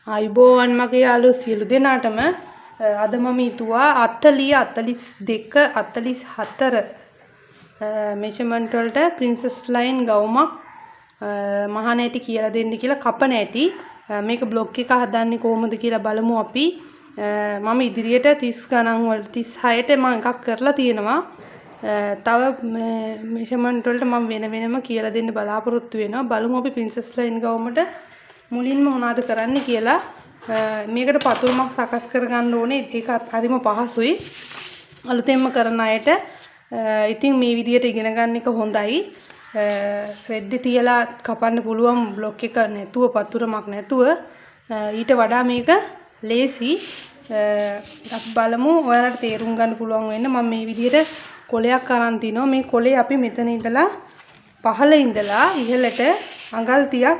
අයිබෝවන් මගේ යාළුවෝ සියලු දෙනාටම අද මම හිතුවා 40 42 44 මෙෂර්මන්ට් වලට ප්‍රින්සස් ලයින් ගවුමක් මහාන ඇටි කියලා දෙන්න කියලා කපන ඇටි මේක බ්ලොග් එක හදන්නේ කොහොමද කියලා බලමු අපි. මම ඉදිරියට 30 ගණන් වලට 36ට මම එකක් කරලා තියෙනවා. තව මෙෂර්මන්ට් වලට මම වෙනම කියලා දෙන්න බලාපොරොත්තු වෙනවා. බලමු අපි ප්‍රින්සස් ලයින් ගවුමට මුලින්ම මොනවද කරන්න කියලා. මේකට පතුරුමක් සකස් කරගන්න ඕනේ. ඒක හරිම පහසුයි. අලුතෙන්ම කරන අයට ඉතින් මේ විදියට ඉගෙන ගන්න එක හොඳයි. රෙද්ද තියලා කපන්න පුළුවන් බ්ලොක් එක නැතුව පතුරුමක් නැතුව ඊට වඩා මේක ලේසි. අපි බලමු ඔයාලට තේරුම් ගන්න පුළුවන් වෙන්න. මම මේ විදියට කොලයක් අරන් තිනවා. මේ කොලේ අපි මෙතන ඉඳලා පහළ ඉඳලා ඉහළට අඟල් 30ක්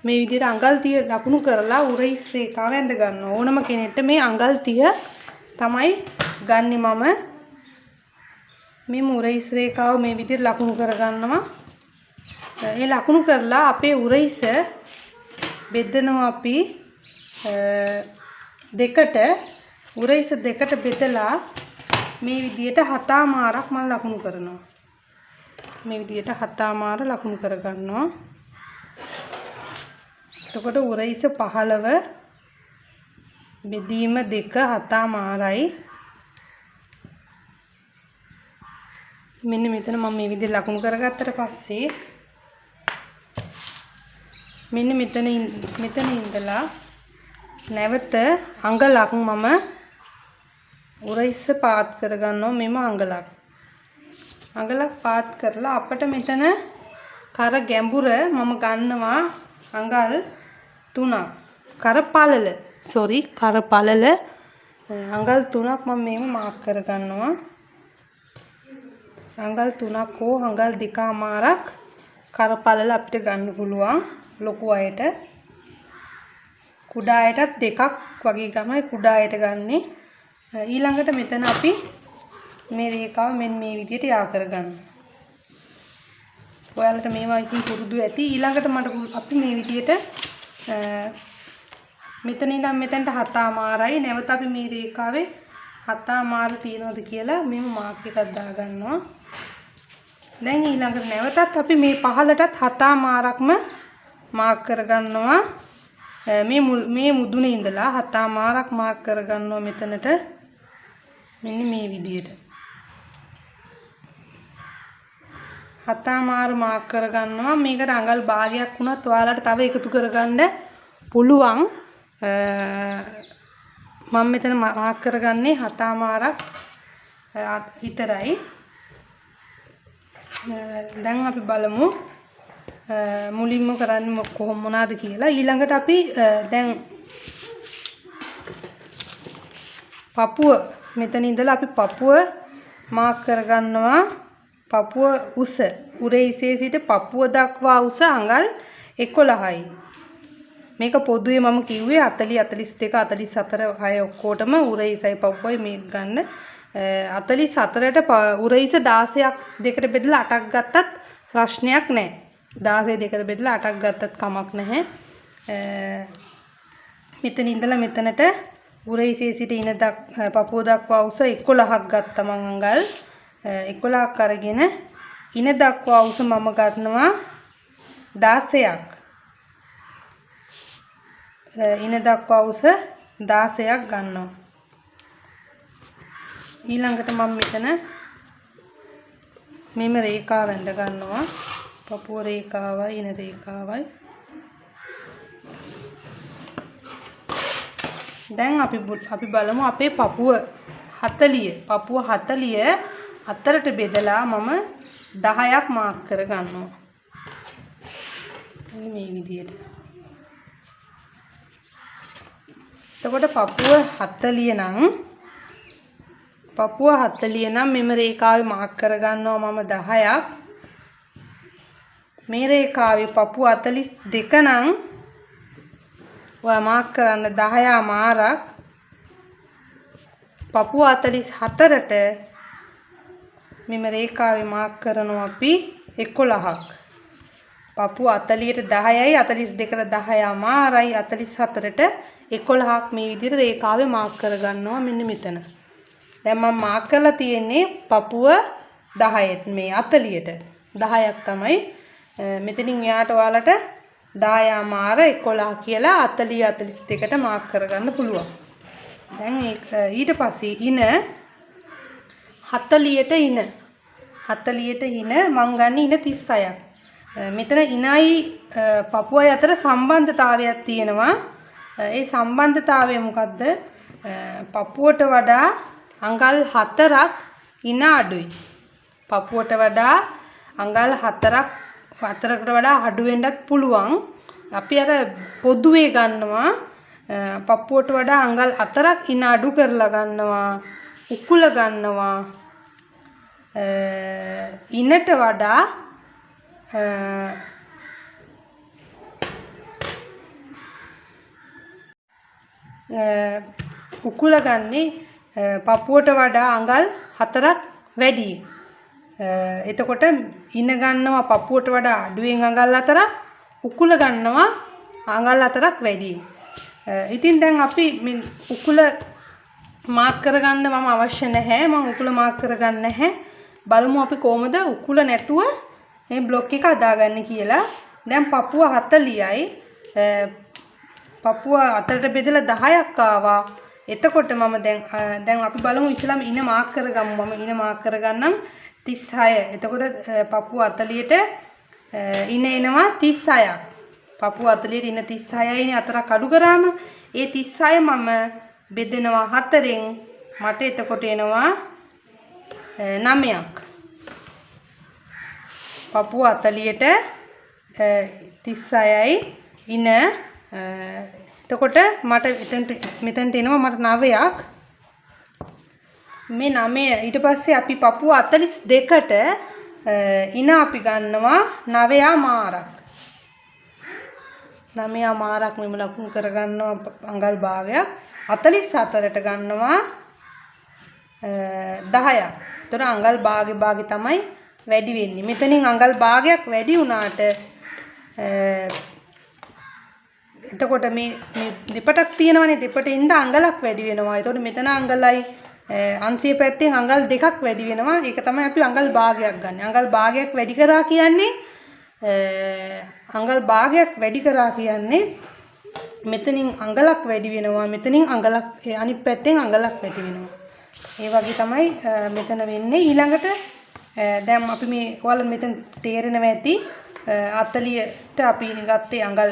මේ විදිහට අඟල් 30 ලකුණු කරලා උරහිස් රේඛාව ඇඳ ගන්නවා. ඕනම කෙනෙක්ට මේ අඟල් 30 තමයි ගන්නෙ මම. මේ උරහිස් රේඛාව මේ විදිහට ලකුණු කර ගන්නවා. ඒ ලකුණු කරලා අපේ උරහිස බෙදනවා අපි දෙකට. උරහිස දෙකට බෙදලා මේ විදිහට හතමාරක් මම ලකුණු කරනවා. මේ විදිහට හතමාර ලකුණු කර ගන්නවා. එතකොට උරහිස 15 බෙදීම 2 හතමාරයි. මෙන්න මෙතන මම මේ විදිහට ලකුණු කරගත්තට පස්සේ මෙන්න මෙතන ඉඳලා නැවත අඟලක් මම උරහිස පාත් කරගන්නවා. මෙම අඟලක් පාත් කරලා අපිට මෙතන කර ගැඹුර මම ගන්නවා අඟල් 3ක්. කර පළල අඟල් 3ක් මම මේව මාක් කර ගන්නවා. අඟල් 3ක් හෝ අඟල් 2මාරක් කර පළල අපිට ගන්න පුළුවන් ලොකු අයට. කුඩා අයටත් 2ක් වගේ තමයි කුඩා අයට ගන්නෙ. ඊළඟට මෙතන අපි මේ රේඛාව මෙන්න මේ විදිහට යා කරගන්නවා. ඔයාලට මේවා ඉතින් පුරුදු ඇති. ඊළඟට අපි මේ විදිහට මෙතන ඉඳන් මෙතනට හතමාරයි. නැවත අපි මේ රේඛාවේ හතමාර තියනවද කියලා මෙහෙම මාක් එකක් දා ගන්නවා. දැන් ඊළඟට නැවතත් අපි මේ පහළටත් හතමාරක්ම මාක් කරගන්නවා. මේ මුදුනේ ඉඳලා හතමාරක් මාක් කරගන්නවා මෙතනට. මෙන්න මේ විදිහට හතමාර මාක් කරගන්නවා. මේකට අඟල් භාගයක් වුණත් ඔයාලට තව එකතු කරගන්න පුළුවන්. මම මෙතන මාක් කරගන්නේ හතමාරක් විතරයි. දැන් අපි බලමු මුලින්ම කරන්නේ මොනවාද කියලා. ඊළඟට අපි දැන් පපුව මෙතන ඉඳලා අපි පපුව මාක් කරගන්නවා. පපුව උස උරහිසේ සිට පපුව දක්වා උස අඟල් 11යි. මේක පොදුවේ මම කිව්වේ 40 42 44 6 ඔක්කොටම උරහිසයි පපුවයි මේ ගන්න. 44ට උරහිස 16ක් දෙකට බෙදලා 8ක් ගත්තත් ප්‍රශ්නයක් නැහැ. 16 දෙකට බෙදලා 8ක් ගත්තත් කමක් නැහැ. මෙතන ඉඳලා මෙතනට උරහිසේ සිට පපුව දක්වා උස 11ක් ගත්තා මම අඟල් 11ක් අරගෙන ඉන දක්වා උස මම ගන්නවා 16ක්. ඉන දක්වා උස 16ක් ගන්නවා. ඊළඟට මම මෙතන මෙම රේඛාව ඇඳ ගන්නවා. පපුව රේඛාවයි ඉන රේඛාවයි. දැන් අපි බලමු අපේ පපුව 40 අතරට බෙදලා මම 10ක් මාක් කර ගන්නවා. මේ විදිහට. එතකොට පපුව 40 නම් මෙම රේඛාවේ මාක් කර ගන්නවා මම 10ක්. මේ රේඛාවේ පපුව 42 නම් ඔයා මාක් කරන්න 10 මාරක්. පපුව 44ට මෙම රේඛාවේ මාක් කරනවා අපි 11ක්. පපුව 40ට 10යි 42ට 10 අමාරයි 44ට 11ක් මේ විදිහට රේඛාවේ මාක් කරගන්නවා මෙන්න මෙතන. දැන් මම මාක් කරලා තියෙන්නේ පපුව 10ත් මේ 40ට 10ක් තමයි. මෙතනින් යාට ඔයාලට 10 අමාර 11 කියලා 40 42ට මාක් කරගන්න පුළුවන්. දැන් ඊට පස්සේ ඉන 40ට ඉන 40ට ඉන මං ගන්න ඉන 36ක්. මෙතන ඉනයි පපුවයි අතර සම්බන්ධතාවයක් තියෙනවා. ඒ සම්බන්ධතාවය මොකද්ද? පපුවට වඩා අඟල් 4ක් ඉන අඩුයි. පපුවට වඩා අඟල් 4කට වඩා අඩු වෙන්නත් පුළුවන්. අපි අර පොදුවේ ගන්නවා පපුවට වඩා අඟල් 4ක් ඉන අඩු කරලා ගන්නවා. උකුල ගන්නවා. ඉනට වඩා උකුල ගන්නේ පපුවට වඩා අඟල් 4ක් වැඩි. එතකොට ඉන ගන්නවා පපුවට වඩා අඩුවෙන් අඟල් 4ක් උකුල ගන්නවා අඟල් 4ක් වැඩි. ඉතින් දැන් අපි මේ උකුල මාක් කරගන්න මම අවශ්‍ය නැහැ. මම උකුල මාක් කරගන්න නැහැ. බලමු අපි කොහොමද උකුල නැතුව මේ බ්ලොක් එක හදාගන්නේ කියලා. දැන් පපුව 40යි පපුව අතරට බෙදලා 10ක් ආවා. එතකොට මම දැන් අපි බලමු ඉස්සෙල්ලාම ඉන මාක් කරගමු. මම ඉන මාක් කරගන්නම් 36. එතකොට පපුව 40ට ඉන එනවා 36ක්. පපුව 40ට ඉන 36යි නේ 4ක් අඩු කරාම ඒ 36 මම බෙදෙනවා 4ෙන් මට එතකොට එනවා 9ක්. පපුව 40ට 36යි ඉන එතකොට මට මෙතනට එනවා මට 9ක්. මේ 9 ඊට පස්සේ අපි පපුව 42ට ඉන අපි ගන්නවා 9 මාරක්. 9 මාරක් මෙම ලකුණු කරගන්නවා අඟල් භාගයක්. 44ට ගන්නවා 10ක්. එතකොට අඟල් භාගෙ තමයි වැඩි වෙන්නේ. මෙතනින් අඟල් භාගයක් වැඩි වුණාට එතකොට මේ දෙපටක් තියෙනවනේ දෙපටින්ද අඟලක් වැඩි වෙනවා. එතකොට මෙතන අඟලයි අංශයේ පැත්තෙන් අඟල් 2ක් වැඩි වෙනවා. ඒක තමයි අපි අඟල් භාගයක් ගන්න. අඟල් භාගයක් වැඩි කරා කියන්නේ අඟල් භාගයක් වැඩි කරා කියන්නේ මෙතනින් අඟලක් වැඩි වෙනවා. මෙතනින් අඟලක් අනිත් පැත්තෙන් අඟලක් වැඩි වෙනවා. ඒ වගේ තමයි මෙතන වෙන්නේ. ඊළඟට දැන් අපි මේ ඔයාලා මෙතන තේරෙනවා ඇති 40ට අපි ගත්තේ අඟල්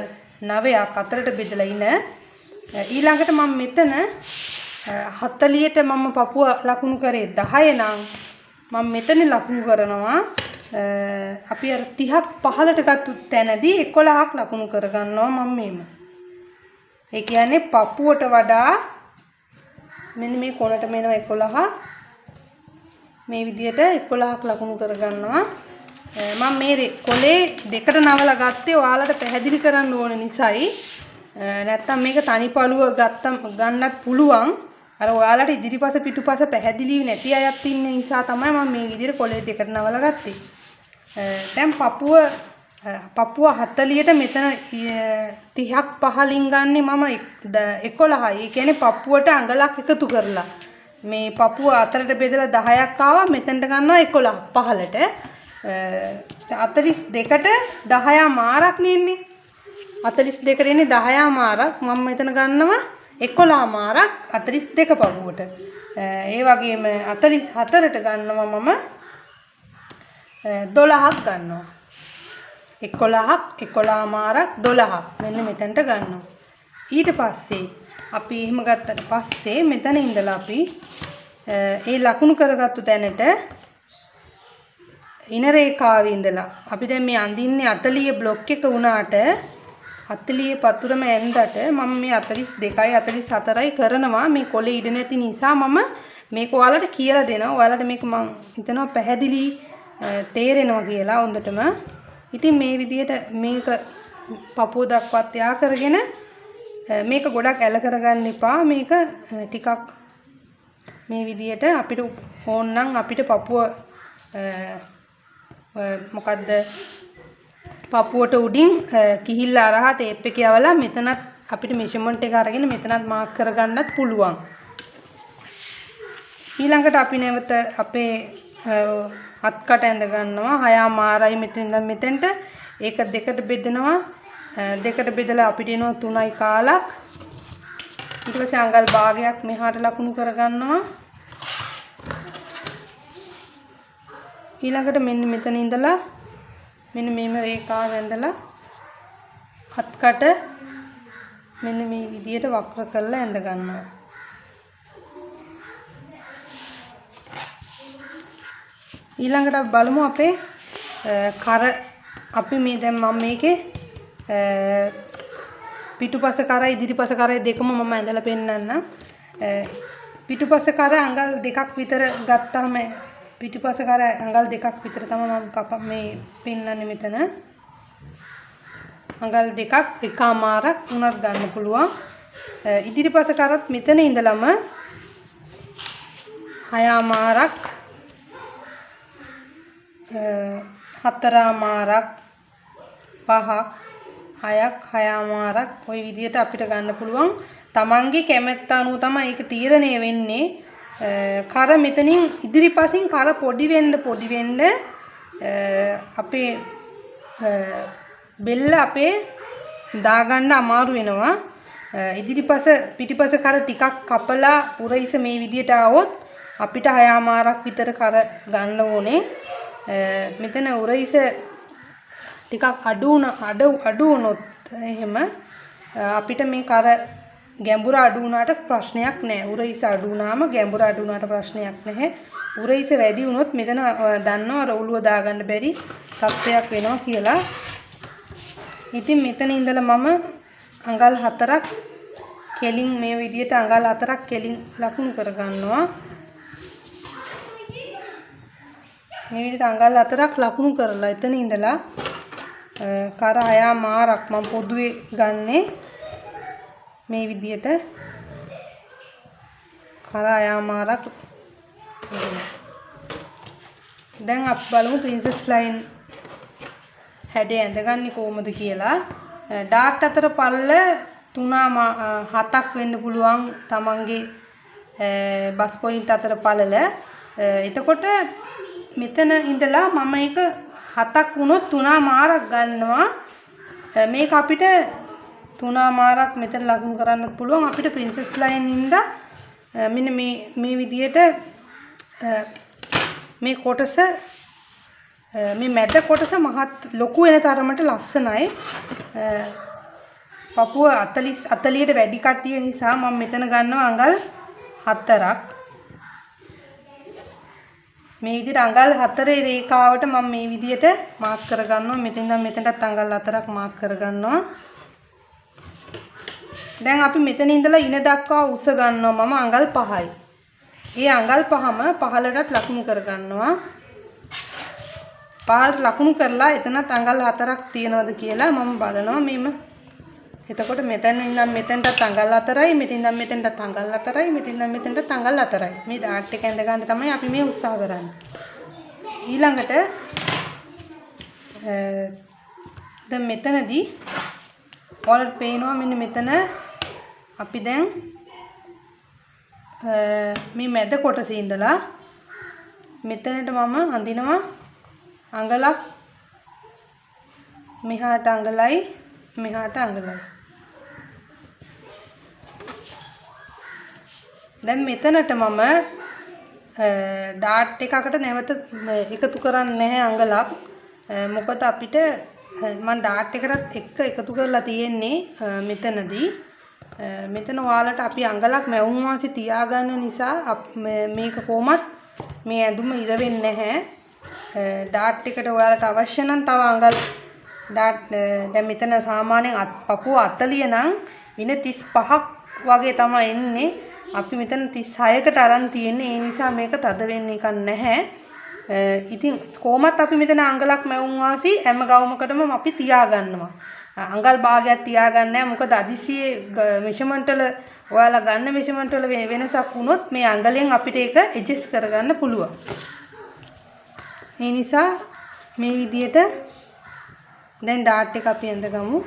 9ක් අතරට බෙදලා ඉන. ඊළඟට මම මෙතන 40ට මම පපුව ලකුණු කරේ 10 නම් මම මෙතන ලකුණු කරනවා අපි අර 30ක් 15ට ගත්තු තැනදී 11ක් ලකුණු කරගන්නවා මම මෙහෙම. ඒ කියන්නේ පපුවට වඩා මෙන්න මේ කොනට මෙනවා 11 මේ විදියට 11ක් ලකුණු කරගන්නවා. මම මේ කොලේ දෙකට නවලා ගත්තේ ඔයාලට පැහැදිලි කරන්න ඕන නිසායි. නැත්තම් මේක තනි පළුව ගන්නත් පුළුවන්. අර ඔයාලට ඉදිරිපස පිටුපස පැහැදිලි නැති අයත් ඉන්න නිසා තමයි මම මේ විදිහට කොලේ දෙකට නවලා ගත්තේ. දැන් පපුව 40ට මෙතන 30ක් 15න් ගන්නේ මම 11යි. ඒ කියන්නේ පපුවට අඟලක් එකතු කරලා මේ පපුව අතරට බෙදලා 10ක් ආවා. මෙතනට ගන්නවා 11 15ට 42ට 10 මාරක් නෙන්නේ. 42ට එන්නේ 10 මාරක්. මම මෙතන ගන්නවා 11 මාරක් 42 පපුවට. ඒ වගේම 44ට ගන්නවා මම 12ක් ගන්නවා. 11 මාරක් 12ක් මෙන්න මෙතනට ගන්නවා. ඊට පස්සේ අපි එහෙම ගත්තට පස්සේ මෙතන ඉඳලා අපි ඒ ලකුණු කරගත්තු තැනට ඉන රේඛාවේ ඉඳලා අපි දැන් මේ අඳින්නේ 40 බ්ලොක් එක වුණාට 40 පතුරම ඇඳට මම මේ 42යි 44යි කරනවා. මේ කොලේ ඉඩ නැති නිසා මම මේක ඔයාලට කියලා දෙනවා. ඔයාලට මේක මම හිතනවා පැහැදිලි තේරෙනවා කියලා හොඳටම. ඉතින් මේ විදිහට මේක පපුව දක්වත් යා කරගෙන මේක ගොඩක් ඇල කරගන්න එපා. මේක ටිකක් මේ විදිහට අපිට ඕන නම් අපිට පපුව මොකද්ද පපුවට උඩින් කිහිල්ලා අරහා ටේප් එක යවලා මෙතනත් අපිට මෙෂර්මන්ට් එක අරගෙන මෙතනත් මාක් කරගන්නත් පුළුවන්. ඊළඟට අපි නැවත අපේ අත්කට ඇඳ ගන්නවා 6.5යි මෙතන ඉඳන් මෙතෙන්ට. ඒක දෙකට බෙදනවා. දෙකට බෙදලා අපිට එනවා 3යි කාලක්. ඊට පස්සේ අඟල් භාගයක් මෙහාට ලකුණු කරගන්නවා. ඊළඟට මෙන්න මෙතන ඉඳලා මෙන්න මේම රේඛාව ඇඳලා අත්කට මෙන්න මේ විදියට වක්‍ර කරලා ඇඳ ගන්නවා. ඊළඟට අපි බලමු අපේ කර අපි මේ දැන් මම මේකේ පිටුපස කර ඉදිරිපස කර දෙකම මම ඇඳලා පෙන්නන්නම්. පිටුපස කර අඟල් දෙකක් විතර ගත්තාම පිටුපස කර අඟල් දෙකක් විතර තමයි මම මේ පෙන්නන්නේ මෙතන. අඟල් දෙකක් එකමාරක් උනත් ගන්න පුළුවන්. ඉදිරිපස කරත් මෙතන ඉඳලම 6මාරක් 4මාරක් 5ක් 6ක් 6මාරක් ওই විදිහට අපිට ගන්න පුළුවන්. තමන්ගේ කැමැත්ත අනුව තමයි ඒක තීරණය වෙන්නේ. කර මෙතනින් ඉදිරිපසින් කර පොඩි වෙන්න අපේ බෙල්ල අපේ දාගන්න අමාරු වෙනවා. ඉදිරිපස පිටිපස කර ටිකක් කපලා උරහිස මේ විදියට આવොත් අපිට 6මාරක් විතර කර ගන්න ඕනේ. මෙතන උරහිස ටිකක් අඩු වුණොත් එහෙම අපිට මේ කර ගැඹුර අඩු වුණාට ප්‍රශ්නයක් නැහැ. උරහිස අඩු වුණාම ගැඹුර අඩු වුණාට ප්‍රශ්නයක් නැහැ. උරහිස වැඩි වුණොත් මෙතන දන්නවා රවුලුව දාගන්න බැරි තත්ත්වයක් වෙනවා කියලා. ඉතින් මෙතන ඉඳලා මම අඟල් 4ක් කෙලින් මේ විදිහට අඟල් 4ක් කෙලින් ලකුණු කර ගන්නවා. මේ විදිහට අඟල් 4ක් ලකුණු කරලා එතන ඉඳලා කර 6මාරක් මම පොදුවේ ගන්නේ මේ විදිහට කර 6මාරක්. දැන් අපි බලමු ප්‍රින්සස් ලයින් හැඩය ඇඳගන්නේ කොහොමද කියලා. ඩාට් අතර පල්ල 7ක් වෙන්න පුළුවන් තමන්ගේ බස් පොයින්ට් අතර පළල. එතකොට මෙතන ඉඳලා මම ඒක 7ක් වුණොත් 3මාරක් ගන්නවා. මේක අපිට 3මාරක් මෙතන ලකුණු කරන්න පුළුවන්. අපිට ප්‍රින්සස් ලයින් ඉඳලා මෙන්න මේ විදියට මේ කොටස මේ මැද කොටස මහත් ලොකු වෙන තරමට ලස්සනයි. පපුව 40ට වැඩි කට්ටිය නිසා මම මෙතන ගන්නවා අඟල් 4ක්. මේ විදිහට අඟල් 4 රේඛාවට මම මේ විදිහට මාක් කර ගන්නවා. මෙතෙන් ඉඳන් මෙතනටත් අඟල් 4ක් මාක් කර ගන්නවා. දැන් අපි මෙතන ඉඳලා ඉන දක්වා උස ගන්නවා මම අඟල් 5යි. ඒ අඟල් 5ම පහළටත් ලකුණු කර ගන්නවා. පහළට ලකුණු කරලා එතනත් අඟල් 4ක් තියනවද කියලා මම බලනවා මෙන්න. එතකොට මෙතන ඉඳන් මෙතෙන්ටත් අඟල් 4යි, මෙතෙන් ඉඳන් මෙතෙන්ටත් අඟල් 4යි, මෙතෙන් ඉඳන් මෙතෙන්ටත් අඟල් 4යි. මේ ඩාට් එක ඇඳ ගන්න තමයි අපි මේ උත්සාහ කරන්නේ. ඊළඟට දැන් මෙතනදී ඔයාලට පේනවා මෙන්න මෙතන අපි දැන් මේ මැද කොටසේ ඉඳලා මෙතනට මම අඳිනවා අඟලක් මෙහාට අඟලයි මෙහාට අඟලයි. දැන් මෙතනට මම ඩාට් එකකට නැවත එකතු කරන්නේ නැහැ අඟලක්. මොකද අපිට මම ඩාට් එකකට එකතු කරලා තියෙන්නේ මෙතනදී. මෙතන ඔයාලට අපි අඟලක් මැවුම් වාසි තියාගන්න නිසා මේක කොහොමත් මේ ඇඳුම ඉර වෙන්නේ නැහැ. ඩාට් එකට ඔයාලට අවශ්‍ය නම් තව අඟල් ඩාට් දැන් මෙතන සාමාන්‍යයෙන් පපුව 40 නම් ඉන 35ක් වගේ තමයි එන්නේ. අපි මෙතන 36කට අරන් තියෙන්නේ. ඒ නිසා මේක තද වෙන්න එකක් නැහැ. ඉතින් කොහොමත් අපි මෙතන අඟලක් මැවුම් වාසි හැම ගවුමකටම අපි තියාගන්නවා. අඟල් භාගයක් තියාගන්නේ නැහැ. මොකද අදිසියේ මෙෂර්මන්ට් වල ඔයාලා ගන්න මෙෂර්මන්ට් වල වෙනසක් වුණොත් මේ අඟලෙන් අපිට ඒක ඇඩ්ජස්ට් කරගන්න පුළුවන්. ඒ නිසා මේ විදිහට දැන් ඩාට් එක අපි ඇඳගමු.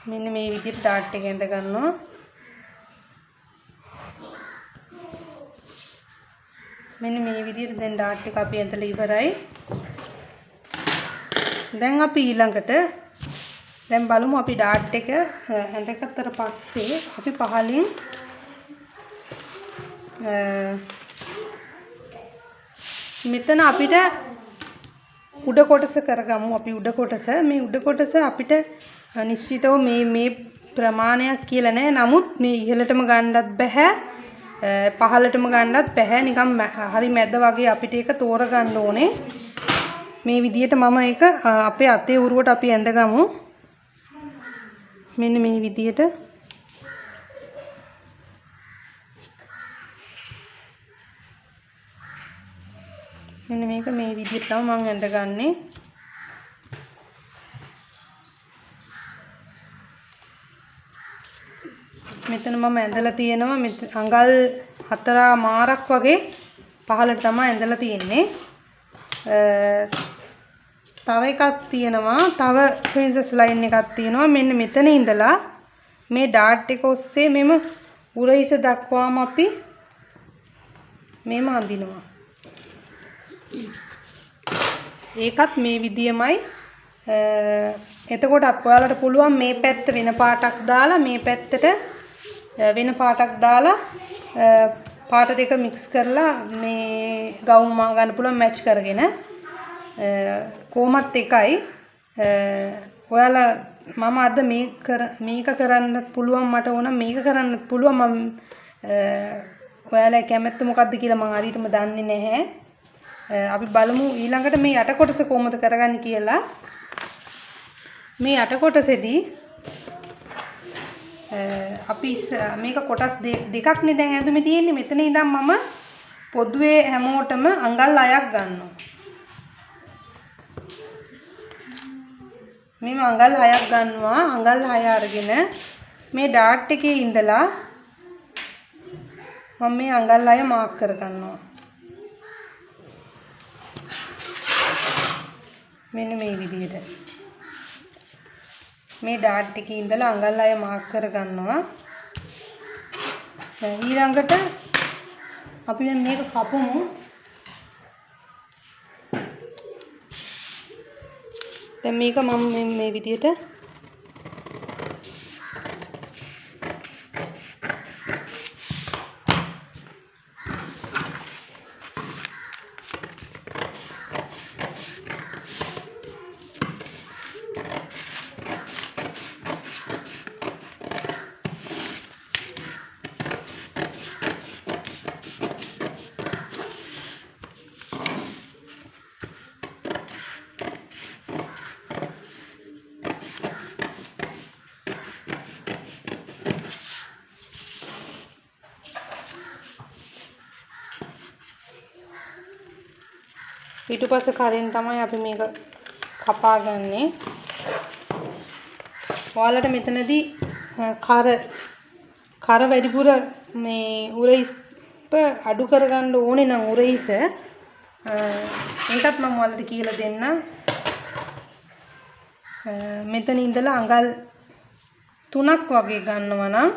මෙන්න මේ විදිහට ඩාට් එක ඇඳ ගන්නවා. මෙන්න මේ විදිහට දැන් ඩාට් එක අපි ඇඳලා ඉවරයි. දැන් අපි ඊළඟට දැන් බලමු අපි ඩාට් එක ඇඳගත්තට පස්සේ අපි පහලින් මෙතන අපිට උඩ කොටස කරගමු. අපි උඩ කොටස මේ උඩ කොටස අපිට නිශ්චිතව මේ ප්‍රමාණයක් කියලා නෑ. නමුත් මේ ඉහළටම ගන්නත් බෑ පහළටම ගන්නත් බෑ. නිකන් හරි මැද වගේ අපිට ඒක තෝරගන්න ඕනේ. මේ විදිහට මම ඒක අපේ අතේ උරුවට අපි ඇඳගමු. මෙන්න මේ විදිහට මෙන්න මේක මේ විදිහට තමයි මම ඇඳගන්නේ. මෙතන මම ඇඳලා තියෙනවා අඟල් 4මාරක් වගේ පහළට තමයි ඇඳලා තියෙන්නේ. තව එකක් තියෙනවා. තව ප්‍රින්සස් ලයින් එකක් තියෙනවා. මෙන්න මෙතන ඉඳලා මේ ඩාට් එක ඔස්සේ මෙම උරහිස දක්වාම අපි මේම අඳිනවා. ඒකත් මේ විදියමයි. එතකොට ඔයාලට පුළුවන් මේ පැත්ත වෙන පාටක් දාලා මේ පැත්තට වෙන පාටක් දාලා පාට දෙක මික්ස් කරලා මේ ගවුම් මා ගන්න පුළුවන් මැච් කරගෙන. කොහොමත් එකයි. ඔයාලා මම අද මේක කරන්නත් පුළුවන්. මට ඕන මේක කරන්නත් පුළුවන්. මම ඔයාලා කැමැත්ත මොකද්ද කියලා මම හරියටම දන්නේ නැහැ. අපි බලමු ඊළඟට මේ යට කොටස කොහොමද කරගන්නේ කියලා. මේ යට කොටසේදී අපි මේක කොටස් දෙකක් නේ දැන් ඇඳුමේ තියෙන්නේ. මෙතන ඉඳන් මම පොදුවේ හැමෝටම අඟල් 6ක් ගන්නවා. මේ අඟල් 6ක් ගන්නවා. අඟල් 6 අරගෙන මේ ඩාට් එකේ ඉඳලා මම මේ අඟල් 6 මාක් කර ගන්නවා. මෙන්න මේ විදිහට මේ ඩාට් එකේ ඉඳලා අඟල් 6 මාක් කර ගන්නවා. ඊළඟට අපි දැන් මේක කපමු. දැන් මේක මම මේ විදිහට පිටුපස කරෙන් තමයි අපි මේක කපාගන්නේ. ඔයාලට මෙතනදී කර වැඩිපුර මේ උරහිස අඩු කරගන්න ඕනේ නම් උරහිස ඒකත් මම ඔයාලට කියලා දෙන්නම්. මෙතන ඉඳලා අඟල් 3ක් වගේ ගන්නවා නම්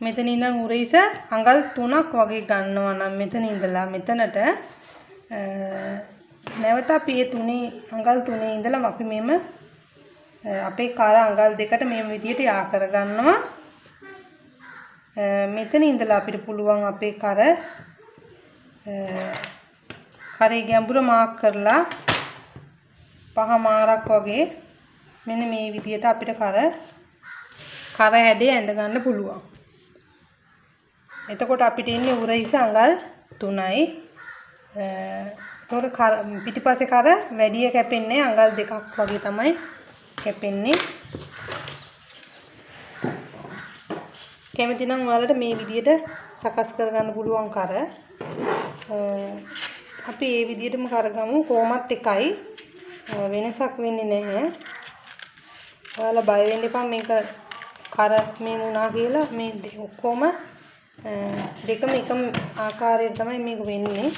මෙතන ඉඳන් උරහිස අඟල් 3ක් වගේ ගන්නවා නම් මෙතන ඉඳලා මෙතනට නැවත අපි මේ අඟල් 3 ඉඳලා අපි මෙම අපේ කර අඟල් දෙකට මේ විදිහට යා කර ගන්නවා. මෙතන ඉඳලා අපිට පුළුවන් අපේ කරේ ගැඹුර මාක් කරලා 5 මාරක් වගේ මෙන්න මේ විදිහට අපිට කර හැඩය ඇඳ ගන්න පුළුවන්. එතකොට අපිට ඉන්නේ උරහිස අඟල් 3යි. එතකොට පිටිපස්සේ කර වැඩි කැපෙන්නේ අඟල් 2ක් වගේ තමයි කැපෙන්නේ. කැමති නම් ඔයාලට මේ විදිහට සකස් කරගන්න පුළුවන් කර. අපි මේ විදිහටම කරගමු. කොහොමත් එකයි. වෙනසක් වෙන්නේ නැහැ. ඔයාලා බය වෙන්න එපා මේක කර මේ වුණා කියලා. මේ ඔක්කොම දෙකම එකම ආකාරයෙන් තමයි මේක වෙන්නේ.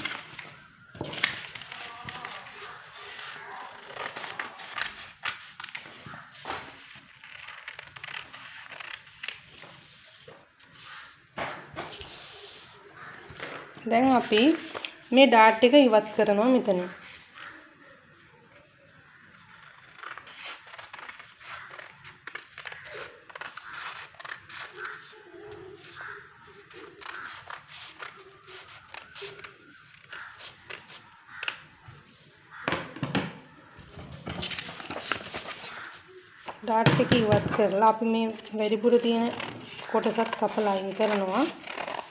දැන් අපි මේ ඩාට් එක ඉවත් කරනවා මෙතන. ඩාට් එක ඉවත් කරලා අපි මේ වැඩිපුර තියෙන කොටසක් කපලා අයින් කරනවා.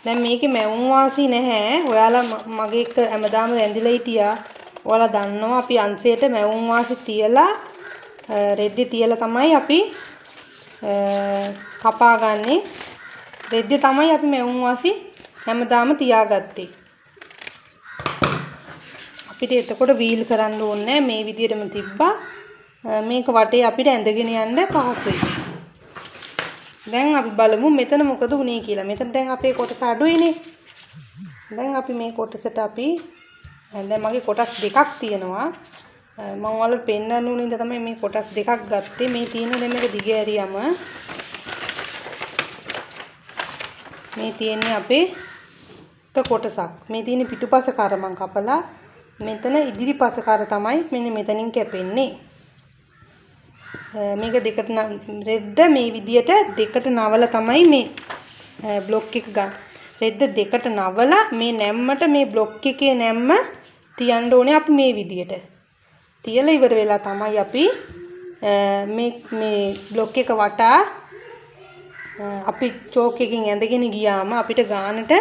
දැන් මේකේ මැවුම් වාසි නැහැ. ඔයාලා මගේ එක්ක හැමදාම රැඳිලා හිටියා. ඔයාලා දන්නවා අපි අංශයට මැවුම් වාසි තියලා රෙද්දේ තියලා තමයි අපි කපාගන්නේ. රෙද්දේ තමයි අපි මැවුම් වාසි හැමදාම තියාගත්තේ. අපිට එතකොට වීල් කරන්න ඕනේ නැහැ. මේ විදිහටම තිබ්බා. මේක වටේ අපිට ඇඳගෙන යන්න පහසුයි. දැන් අපි බලමු මෙතන මොකද වුනේ කියලා. මෙතන දැන් අපේ කොටස අඩුයිනේ. දැන් අපි මේ කොටසට අපි දැන් මගේ කොටස් දෙකක් තියෙනවා. මම ඔයාලට පෙන්නන්න උන ඉඳ තමයි මේ කොටස් දෙකක් ගත්තේ. මේ තියෙන දැන් මේක දිග ඇරියම මේ තියෙන්නේ අපේ එක කොටසක්. මේ තියෙන පිටුපස කර මම කපලා මෙතන ඉදිරිපස කර තමයි මෙන්න මෙතනින් කැපෙන්නේ. මේක දෙකට රෙද්ද මේ විදියට දෙකට නවලා තමයි මේ බ්ලොක් එක ගන්න. රෙද්ද දෙකට නවලා මේ නැම්මට මේ බ්ලොක් එකේ නැම්ම තියන්න ඕනේ අපි මේ විදියට. තියලා ඉවර වෙලා තමයි අපි මේ බ්ලොක් එක වටා අපි චෝක් එකකින් ඇඳගෙන ගියාම අපිට ගානට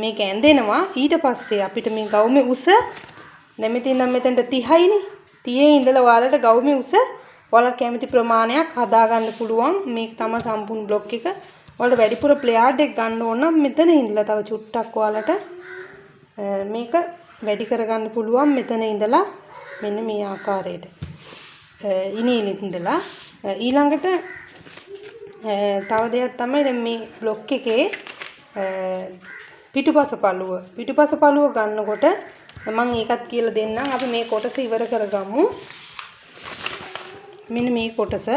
මේක ඇඳෙනවා. ඊට පස්සේ අපිට මේ ගවුමේ උස දැන් මෙතන නම් මෙතනට 30යිනේ. 30 ඉඳලා ඔයාලට ගවුමේ උස ඔයාලා කැමති ප්‍රමාණයක් හදා ගන්න පුළුවන්. මේක තමයි සම්පූර්ණ බ්ලොක් එක. ඔයාලට වැඩිපුර ප්ලේයාර්ඩ් එක ගන්න ඕන නම් මෙතන ඉඳලා තව චුට්ටක් ඔයාලට මේක වැඩි කරගන්න පුළුවන්. මෙතන ඉඳලා මෙන්න මේ ආකාරයට. ඉනේ ඉඳලා ඊළඟට තව දෙයක් තමයි දැන් මේ බ්ලොක් එකේ පිටුපස පළුව ගන්නකොට මම ඒකත් කියලා දෙන්නම්. අපි මේ කොටස ඉවර කරගමු. මෙන්න මේ කොටස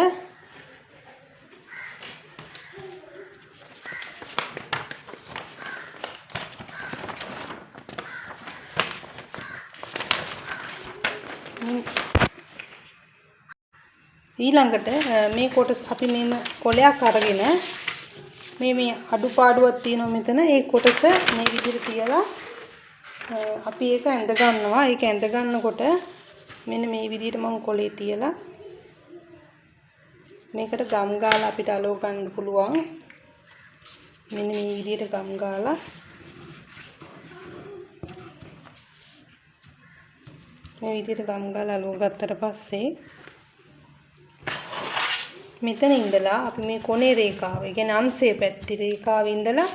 ඊළඟට මේ කොටස අපි මේම කොලයක් අරගෙන මේ අඩුපාඩුවක් තියෙනවා මෙතන. ඒ කොටස මේ විදිහට තියලා අපි ඒක ඇඳ ගන්නවා. ඒක ඇඳ ගන්නකොට මෙන්න මේ විදිහට මම කොලේ තියලා මේකට ගම් ගාලා අපිට අලව ගන්න පුළුවන්. මෙන්න මේ විදිහට ගම් ගාලා මේ විදිහට ගම් ගාලා අලව ගත්තට පස්සේ මෙතන ඉඳලා අපි මේ කොනේ රේඛාව, ඒ කියන්නේ අංශයේ පැති රේඛාව ඉඳලා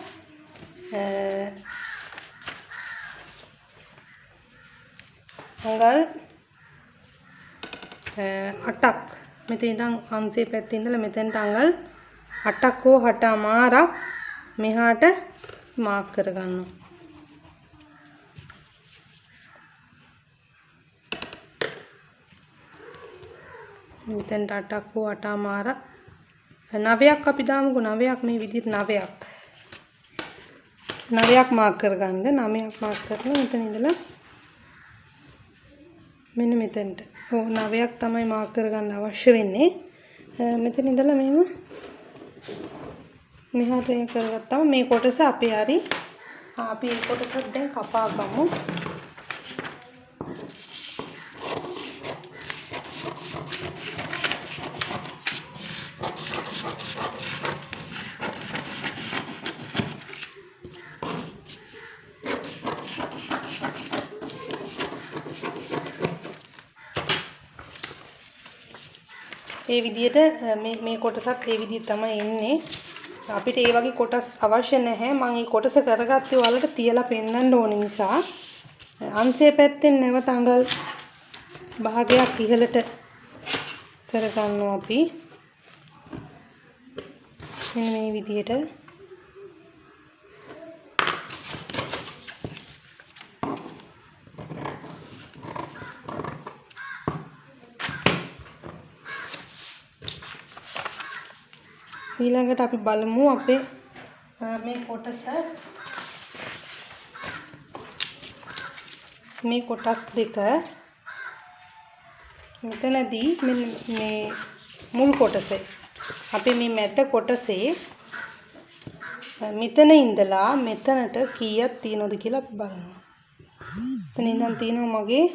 අඟල් 8ක් මෙතන ඉඳන් අංශයේ පැත්තේ ඉඳලා මෙතනට අඟල් 8ක් හෝ 8මාරක් මෙහාට මාක් කරගන්නවා. මෙතනට 8ක් හෝ 8මාරක් 9ක් අපි දාමුකෝ. 9ක් මේ විදිහට 9ක් මාක් කරගන්න. 9ක් මාක් කරලා මෙතන ඉඳලා මෙන්න මෙතනට. ඔව් 9ක් තමයි මාක් කරගන්න අවශ්‍ය වෙන්නේ. මෙතන ඉඳලා මෙහෙම මෙහාට කරගත්තාම මේ කොටස අපේ හරි. අපි මේ කොටසත් දැන් කපා ගමු. ඒ විදිහට මේ කොටසත් ඒ විදිහට තමයි එන්නේ. අපිට ඒ වගේ කොටස් අවශ්‍ය නැහැ. මම මේ කොටස කරගත්තේ ඔයාලට තියලා පෙන්නන්න ඕන නිසා. අංශයේ පැත්තෙන් නැවත අඟල් භාගයක් ඉහළට කරගන්නවා අපි. මෙන්න මේ විදිහට. ඊළඟට අපි බලමු අපේ මේ කොටස මේ කොටස් දෙක මෙතනදී මේ මුල් කොටසේ අපි මේ මැද කොටසේ මෙතන ඉඳලා මෙතනට කීයක් තියෙනවද කියලා අපි බලනවා. එතන ඉඳන් තියෙනවා මගේ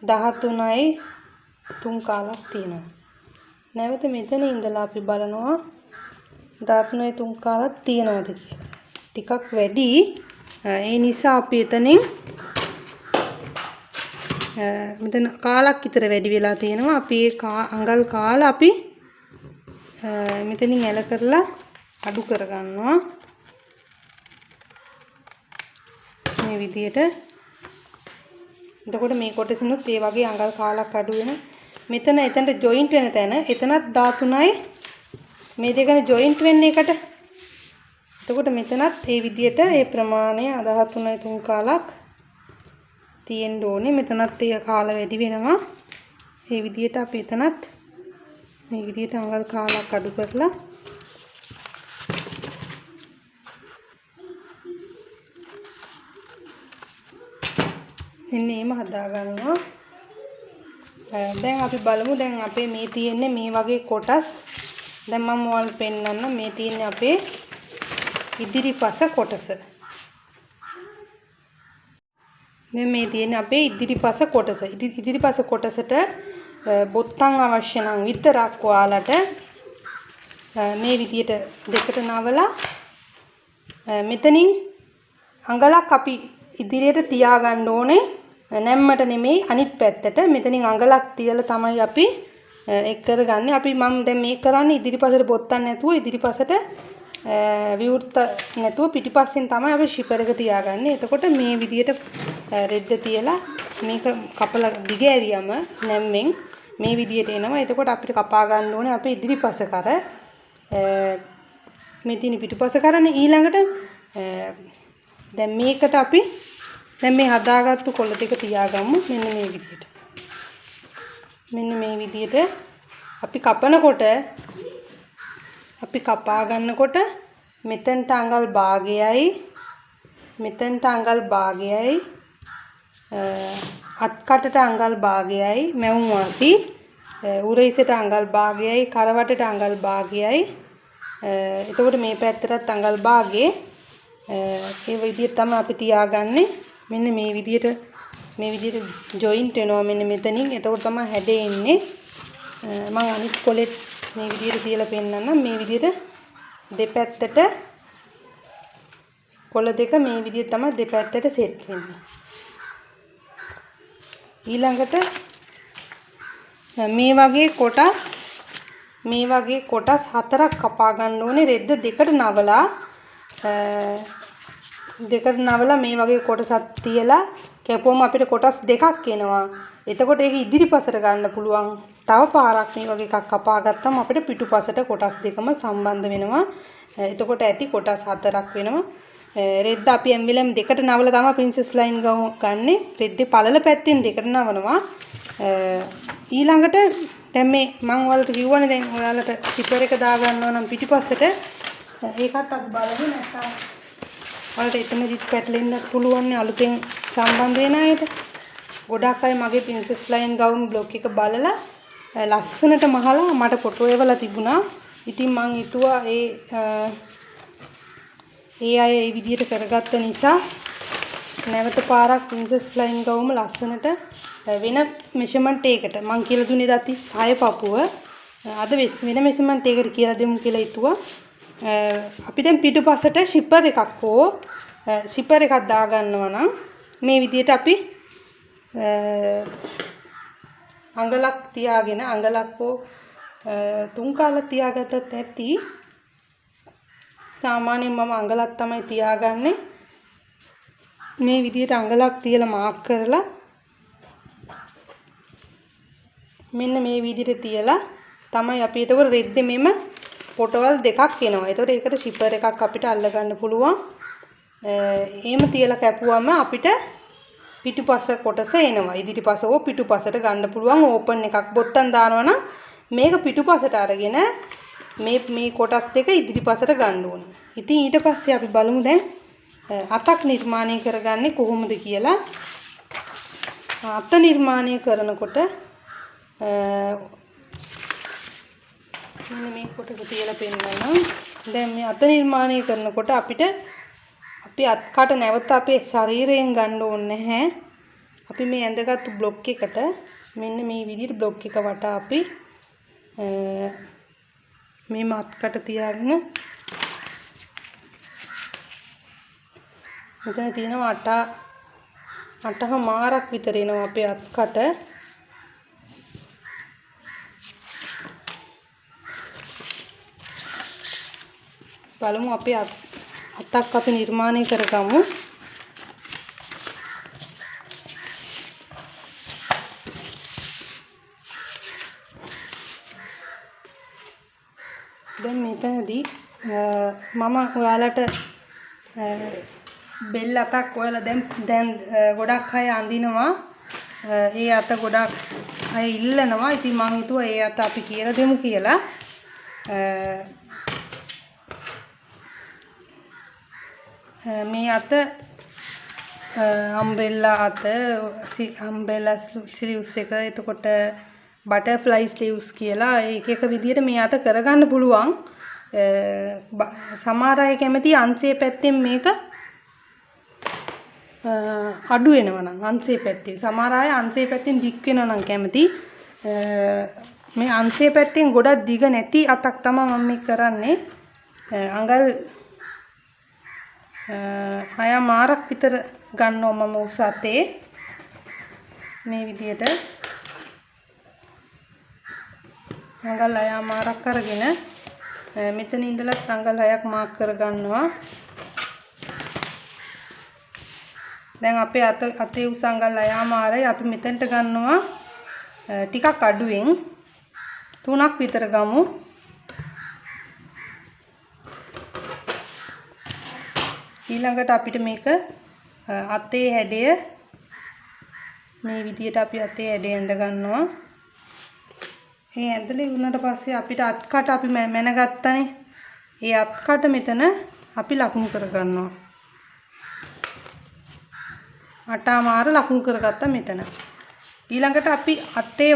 13යි 3 කාලක් තියෙනවා. නැවත මෙතන ඉඳලා අපි බලනවා 13යි 3 කාලක් තියෙනවද කියලා. ටිකක් වැඩි. ඒ නිසා අපි එතනින් මෙතන කාලක් විතර වැඩි වෙලා තියෙනවා. අපි ඒ අඟල් කාල අපි මෙතනින් ඇල කරලා අඩු කරගන්නවා. මේ විදිහට. එතකොට මේ කොටසිනුත් ඒ වගේ අඟල් කාලක් අඩු වෙන. මෙතන එතනට ජොයින්ට් වෙන තැන එතනත් 13යි මේ දෙකන ජොයින්ට් වෙන්නේ එකට. එතකොට මෙතනත් ඒ විදිහට ඒ ප්‍රමාණය 13යි 3 කාලක් තියෙන්න ඕනේ. මෙතනත් ඒ කාල වැඩි වෙනවා. ඒ විදිහට අපි එතනත් මේ විදිහට අඟල් කාලක් අඩු කරලා එන්නේ එහෙම හදා ගන්නවා. දැන් අපි බලමු දැන් අපේ මේ තියෙන්නේ මේ වගේ කොටස්. දැන් මම ඔයාලට පෙන්නන්න මේ තියෙන්නේ අපේ ඉදිරිපස කොටස. මේ තියෙන්නේ අපේ ඉදිරිපස කොටස. ඉදිරිපස කොටසට බොත්තම් අවශ්‍ය නම් විතරක් ඔයාලට මේ විදියට දෙකට නවලා මෙතනින් අඟලක් අපි ඉදිරියට තියාගන්න ඕනේ. නැම්මට නෙමෙයි අනිත් පැත්තට. මෙතනින් අඟලක් තියලා තමයි අපි එක් කරගන්නේ. අපි මම දැන් මේක කරන්නේ ඉදිරිපසට බොත්තම් නැතුව ඉදිරිපසට විවෘත නැතුව පිටිපස්සෙන් තමයි අපි ෂිපර් එක තියාගන්නේ. එතකොට මේ විදියට රෙද්ද තියලා මේක කපලා දිග ඇරියම නැම්මෙන් මේ විදියට එනවා. එතකොට අපිට කපා ගන්න ඕනේ අපේ ඉදිරිපස කර. මේ තියෙන පිටිපස කරනේ ඊළඟට දැන් මේකට අපි දැන් මේ හදාගත්තු කොළ දෙක තියාගමු. මෙන්න මේ විදියට. මෙන්න මේ විදියට අපි කපනකොට අපි කපා ගන්නකොට මෙතනට අඟල් භාගයයි මෙතනට අඟල් භාගයයි අත්කටට අඟල් භාගයයි මැවුම් වාසි උරහිසට අඟල් භාගයයි කරවටට අඟල් භාගයයි එතකොට මේ පැත්තටත් අඟල් භාගයේ ඒ විදිහට තමයි අපි තියාගන්නේ. මෙන්න මේ විදිහට ජොයින්ට් වෙනවා මෙන්න මෙතනින්. එතකොට තමයි හැඩේ එන්නේ. මම අනිත් කොලෙත් මේ විදිහට තියලා පෙන්නන්නම්. මේ විදිහට දෙපැත්තට කොළ දෙක මේ විදිහට තමයි දෙපැත්තට සෙට් වෙන්නේ. ඊළඟට මේ වගේ කොටස් හතරක් කපා ගන්න ඕනේ. රෙද්ද දෙකට නවලා මේ වගේ කොටසක් තියලා කැපුවම අපිට කොටස් දෙකක් එනවා. එතකොට ඒක ඉදිරිපසට ගන්න පුළුවන්. තව පාරක් මේ වගේ එකක් කපා ගත්තම අපිට පිටුපසට කොටස් දෙකම සම්බන්ධ වෙනවා. එතකොට ඇති කොටස් හතරක් වෙනවා. රෙද්ද අපි එම්බලම් දෙකට නවලා තමයි ප්‍රින්සස් ලයින් ගන්නේ. රෙද්දේ පළල පැත්තෙන් දෙකට නවනවා. ඊළඟට දැන් මේ මම ඔයාලට කිව්වනේ දැන් ඔයාලට සිපර් එක දා ගන්නවා නම් පිටිපස්සට ඒකත් අපි බලමු. නැත්නම් ඔයාලට එතනදිත් පැටලෙන්න පුළුවන් අලුතෙන් සම්බන්ධ වෙන අයට. ගොඩක් අය මගේ ප්‍රින්සස් ලයින් ගවුම් බ්ලොග් එක බලලා ලස්සනට මහලා මට ෆොටෝ එවලා තිබුණා. ඉතින් මම හිතුවා ඒ අය ඒ විදිහට කරගත්ත නිසා නැවත පාරක් ප්‍රින්සස් ලයින් ගවුම ලස්සනට වෙන මෙෂර්මන්ට් එකකට මම කියලා දුන්නේ 36 පපුව. අද වෙන මෙෂර්මන්ට් එකකට කියලා දෙමු කියලා හිතුවා. අපි දැන් පිටුපසට ෂිපර් එකක් දා ගන්නවා නම් මේ විදිහට අපි අඟලක් තියාගෙන අඟලක් හෝ 3 කාලක් තියාගත්තත් ඇති. සාමාන්‍යයෙන් මම අඟලක් තමයි තියාගන්නේ. මේ විදිහට අඟලක් තියලා මාක් කරලා මෙන්න මේ විදිහට තියලා තමයි අපි එතකොට රෙද්දේ මෙම පොටවල් දෙකක් එනවා. එතකොට ඒකට ෂිපර් එකක් අපිට අල්ල ගන්න පුළුවන්. එහෙම තියලා කැපුවම අපිට පිටුපස කොටස එනවා. ඉදිරිපස හෝ පිටුපසට ගන්න පුළුවන් ඕපන් එකක් බොත්තම් දානවා නම් මේක පිටුපසට අරගෙන මේ කොටස් දෙක ඉදිරිපසට ගන්න ඕනේ. ඉතින් ඊට පස්සේ අපි බලමු දැන් අතක් නිර්මාණය කරගන්නේ කොහොමද කියලා. අත නිර්මාණය කරනකොට මෙන්න මේ කොටස තියලා පෙන්නනවා. දැන් මේ අත නිර්මාණය කරනකොට අපිට අපි අත්කට නැවත අපේ ශරීරයෙන් ගන්න ඕනේ නැහැ. අපි මේ ඇඳගත්තු බ්ලොක් එකට මෙන්න මේ විදිහට බ්ලොක් එක වටා අපි මේ අත්කට තියාගෙන මෙතන තියෙනවා 8මාරක් විතර එනවා අපේ අත්කට. බලමු අපේ අතක් අපි නිර්මාණය කරගමු. දැන් මෙතනදී මම ඔයාලට බෙල් අතක් ඔයාලා දැන් ගොඩක් අය අඳිනවා. ඒ අත ගොඩක් අය ඉල්ලනවා. ඉතින් මම හිතුවා ඒ අත අපි කියලා දෙමු කියලා. මේ අත අම්බ්‍රෙල්ලා අත අම්බ්‍රෙල්ලා ස්ලිව්ස් එක එතකොට බටර්ෆ්ලයි ස්ලිව්ස් කියලා එක විදියට මේ අත කරගන්න පුළුවන්. සමහර අය කැමති අංශයේ පැත්තෙන් මේක අඩු වෙනවා නම් අංශයේ පැත්තෙන්. සමහර අය අංශයේ පැත්තෙන් දික් වෙනවා නම් කැමති. මේ අංශයේ පැත්තෙන් ගොඩක් දිග නැති අතක් තමයි මම මේ කරන්නේ. අඟල් 6මාරක් විතර ගන්නවා මම උස අතේ. මේ විදියට අඟල් 6මාරක් අරගෙන මෙතන ඉඳලා අඟල් 6ක් මාක් කර ගන්නවා. දැන් අපේ අතේ උස අඟල් 6මාරයි. අපි මෙතනට ගන්නවා ටිකක් අඩුවෙන් 3ක් විතර ගමු. ඊළඟට අපිට මේක අතේ හැඩය මේ විදියට අපි අතේ හැඩය ඇඳ ගන්නවා. මේ ඇඳලා ඉවරනට පස්සේ අපිට අත්කට අපි මැනගත්තානේ. ඒ අත්කට මෙතන අපි ලකුණු කර ගන්නවා. 8මාර ලකුණු කරගත්තා මෙතන. ඊළඟට අපි අපේ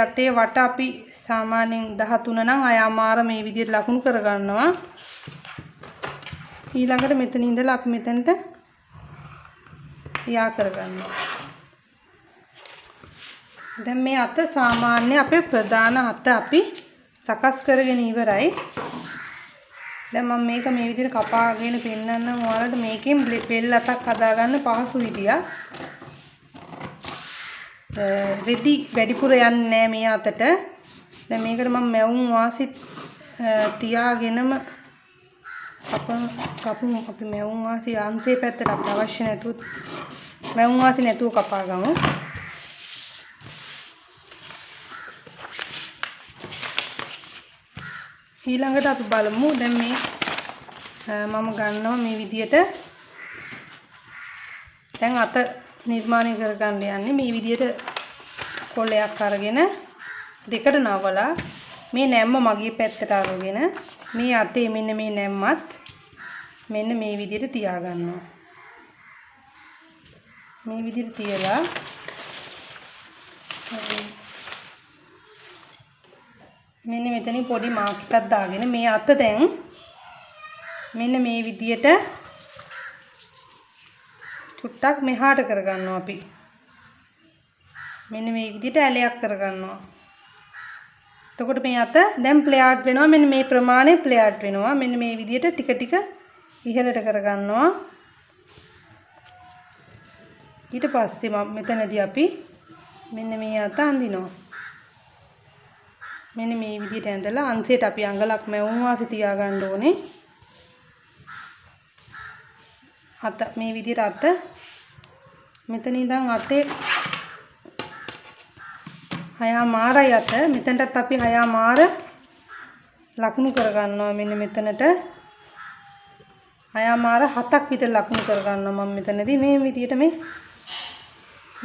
අතේ වට අපි සාමාන්‍යයෙන් 13 නම් 6මාර මේ විදියට ලකුණු කර ගන්නවා. ඊළඟට මෙතන ඉඳලා අපි මෙතනට යා කරගන්නවා. දැන් මේ අත සාමාන්‍ය අපේ ප්‍රධාන අත අපි සකස් කරගෙන ඉවරයි. දැන් මම මේක මේ විදිහට කපාගෙන පෙන්නන්නම් ඔයාලට. මේකෙන් බෙල් අතක් හදාගන්න පහසු විදියක්. රෙදි වැඩිපුර යන්නේ නැහැ මේ අතට. දැන් මේකට මම මැවුම් වාසි තියාගෙනම කපමු. අපි මැවුම් වාසි අංශයේ පැත්තට අපිට අවශ්‍ය නැතුව මැවුම් වාසි නැතුව කපා ගමු. ඊළඟට අපි බලමු. දැන් මේ මම ගන්නවා මේ විදියට. දැන් අත නිර්මාණය කරගන්න යන්නේ මේ විදියට කොලයක් අරගෙන දෙකට නවලා මේ නැම්ම මගේ පැත්තට අරගෙන මේ අතේ මෙන්න මේ නැම්මත් මෙන්න මේ විදියට තියා ගන්නවා. මේ විදියට තියලා මෙන්න මෙතනින් පොඩි මාක් එකක් දාගෙන මේ අත දැන් මෙන්න මේ විදියට චුට්ටක් මෙහාට කරගන්නවා අපි. මෙන්න මේ විදියට ඇලයක් කරගන්නවා. එතකොට මේ අත දැන් ප්ලේයාර්ඩ් වෙනවා. මෙන්න මේ ප්‍රමාණය ප්ලේයාර්ඩ් වෙනවා. මෙන්න මේ විදියට ටික ටික ඉහළට කරගන්නවා. ඊට පස්සේ මෙතනදී අපි මෙන්න මේ අත අඳිනවා. මෙන්න මේ විදියට ඇඳලා අංශයට අපි අඟලක් මැවුම් වාසි තියා ගන්න ඕනේ. අත මේ විදියට අත මෙතන ඉඳන් අතේ 6මාරයි අත. මෙතනටත් අපි 6මාර ලකුණු කර ගන්නවා. මෙන්න මෙතනට 6මාර 7ක් විතර ලකුණු කර ගන්නවා. මම මෙතනදී මේ විදියට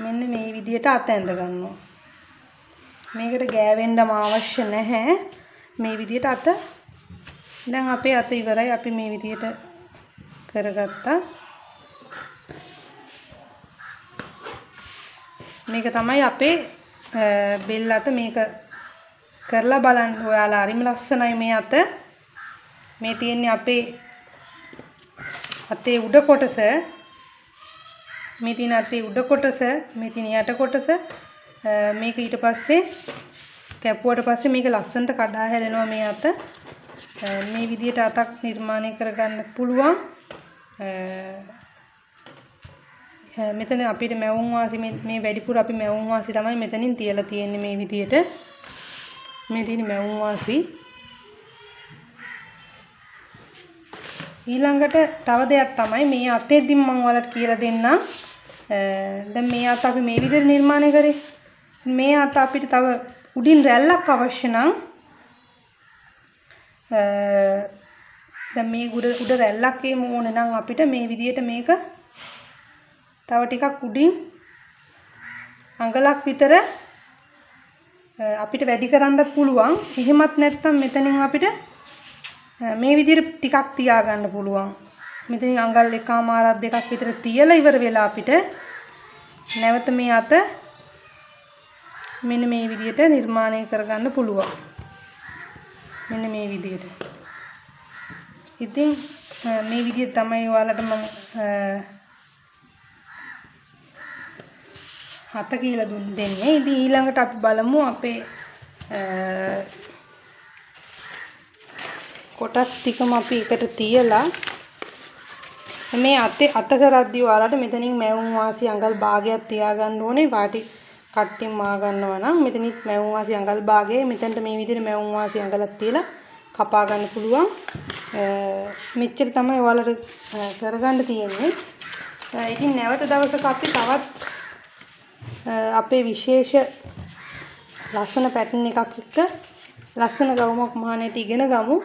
මෙන්න මේ විදියට අත ඇඳ ගන්නවා. මේකට ගෑවෙන්නම අවශ්‍ය නැහැ. මේ විදියට අත දැන් අපේ අත ඉවරයි. අපි මේ විදියට කරගත්තා. මේක තමයි අපේ බෙල් අත මේක කරලා බලන්න ඔයාලා හරිම ලස්සනයි මේ අත මේ තියෙන්නේ අපේ අතේ උඩ කොටස මේ තියෙන අතේ උඩ කොටස මේ තියෙන යට කොටස මේක ඊට පස්සේ කැපුවට පස්සේ මේක ලස්සනට කඩා හැලෙනවා මේ අත මේ විදිහට අතක් නිර්මාණය කරගන්න පුළුවන් මෙතන අපිට මැවුම් වාසි මේ වැඩිපුර අපි මැවුම් වාසි තමයි මෙතනින් තියලා තියෙන්නේ මේ විදිහට මේ තියෙන මැවුම් වාසි ඊළඟට තව දෙයක් තමයි මේ අතේදී මම ඔයාලට කියලා දෙන්නම් දැන් මේ අත අපි මේ විදිහට නිර්මාණය කරේ මේ අත අපිට තව උඩින් රැල්ලක් අවශ්‍ය නම් දැන් මේ උඩ රැල්ලක් එම ඕනේ නම් අපිට මේ විදිහට මේක තව ටිකක් උඩින් අඟලක් විතර අපිට වැඩි කරන්නත් පුළුවන්. එහෙමත් නැත්නම් මෙතනින් අපිට මේ විදිහට ටිකක් තියාගන්න පුළුවන්. මෙතනින් අඟල් එකමාරක් දෙකක් විතර තියලා ඉවර වෙලා අපිට නැවත මේ අත මෙන්න මේ විදිහට නිර්මාණය කරගන්න පුළුවන්. මෙන්න මේ විදිහට. ඉතින් මේ විදිහට තමයි ඔයාලට මම හත කියලා දෙන්නේ. ඉතින් ඊළඟට අපි බලමු අපේ කොටස් ටිකම අපි එකට තියලා මේ අත කරද්දී ඔයාලට මෙතනින් මැවුම් වාසි අඟල් භාගයක් තියාගන්න ඕනේ. වාටි කට්ටින් මා ගන්නවා නම් මෙතනින් මැවුම් වාසි අඟල් භාගයේ මෙතනට මේ විදිහට මැවුම් වාසි අඟලක් තියලා කපා ගන්න පුළුවන්. මෙච්චර තමයි ඔයාලට කරගන්න තියෙන්නේ. ඉතින් නැවත දවසක අපි තවත් අපේ විශේෂ ලස්සන පැටර්න් එකක් එක්ක ලස්සන ගවුමක් මහානට ඉගෙන ගමු.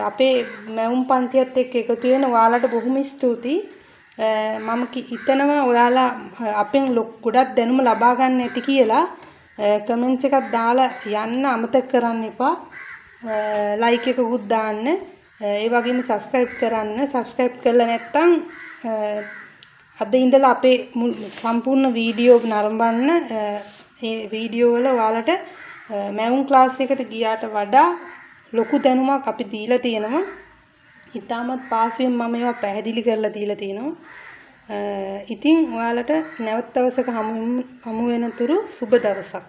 අපේ මැවුම් පන්තියත් එක්ක එකතු වෙන ඔයාලට බොහොම ස්තුතියි. මම හිතනවා ඔයාලා අපෙන් ගොඩක් දැනුම ලබා ගන්න ඇති කියලා. කමෙන්ට්ස් එකක් දාලා යන්න අමතක කරන්න එපා. ලයික් එකකුත් දාන්න. ඒ වගේම සබ්ස්ක්‍රයිබ් කරන්න. සබ්ස්ක්‍රයිබ් කරලා නැත්නම් අද ඉඳලා අපේ සම්පූර්ණ වීඩියෝ නරඹන්න. ඒ වීඩියෝ වල ඔයාලට මැවුම් ක්ලාස් එකට ගියාට වඩා ලොකු දැනුමක් අපි දීලා තියෙනවා. ඉතාමත් පාසුවෙන් මම ඒවා පැහැදිලි කරලා දීලා තියෙනවා. ඉතින් ඔයාලට නැවත දවසක හමු වෙනතුරු සුබ දවසක්.